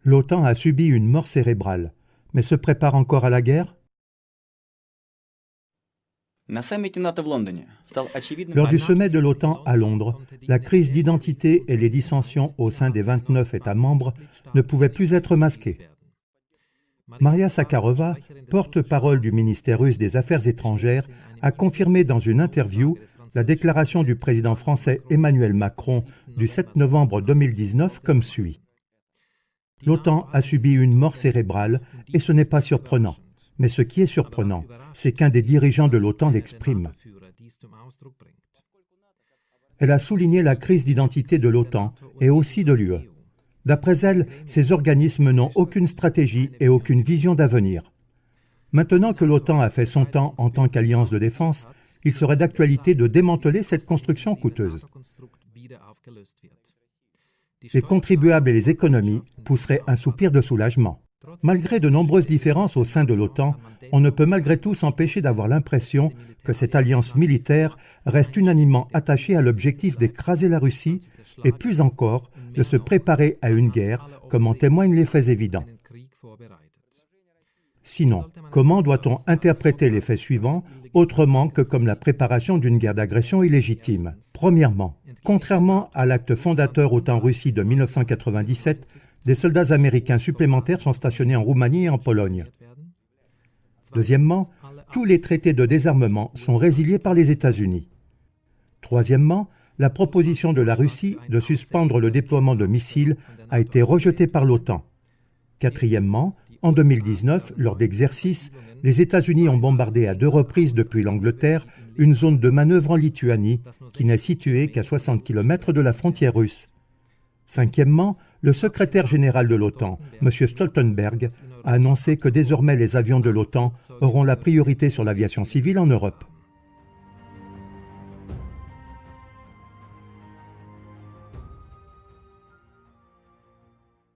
L'OTAN a subi une mort cérébrale, mais se prépare encore à la guerre? Lors du sommet de l'OTAN à Londres, la crise d'identité et les dissensions au sein des 29 États membres ne pouvaient plus être masquées. Maria Zakharova, porte-parole du ministère russe des Affaires étrangères, a confirmé dans une interview la déclaration du président français Emmanuel Macron du 7 novembre 2019 comme suit. L'OTAN a subi une mort cérébrale et ce n'est pas surprenant. Mais ce qui est surprenant, c'est qu'un des dirigeants de l'OTAN l'exprime. Elle a souligné la crise d'identité de l'OTAN et aussi de l'UE. D'après elle, ces organismes n'ont aucune stratégie et aucune vision d'avenir. Maintenant que l'OTAN a fait son temps en tant qu'alliance de défense, il serait d'actualité de démanteler cette construction coûteuse. Les contribuables et les économies pousseraient un soupir de soulagement. Malgré de nombreuses différences au sein de l'OTAN, on ne peut malgré tout s'empêcher d'avoir l'impression que cette alliance militaire reste unanimement attachée à l'objectif d'écraser la Russie et plus encore de se préparer à une guerre, comme en témoignent les faits évidents. Sinon, comment doit-on interpréter les faits suivants autrement que comme la préparation d'une guerre d'agression illégitime? Premièrement, contrairement à l'acte fondateur OTAN-Russie de 1997, des soldats américains supplémentaires sont stationnés en Roumanie et en Pologne. Deuxièmement, tous les traités de désarmement sont résiliés par les États-Unis. Troisièmement, la proposition de la Russie de suspendre le déploiement de missiles a été rejetée par l'OTAN. Quatrièmement, en 2019, lors d'exercices, les États-Unis ont bombardé à 2 reprises depuis l'Angleterre une zone de manœuvre en Lituanie qui n'est située qu'à 60 km de la frontière russe. Cinquièmement, le secrétaire général de l'OTAN, M. Stoltenberg, a annoncé que désormais les avions de l'OTAN auront la priorité sur l'aviation civile en Europe.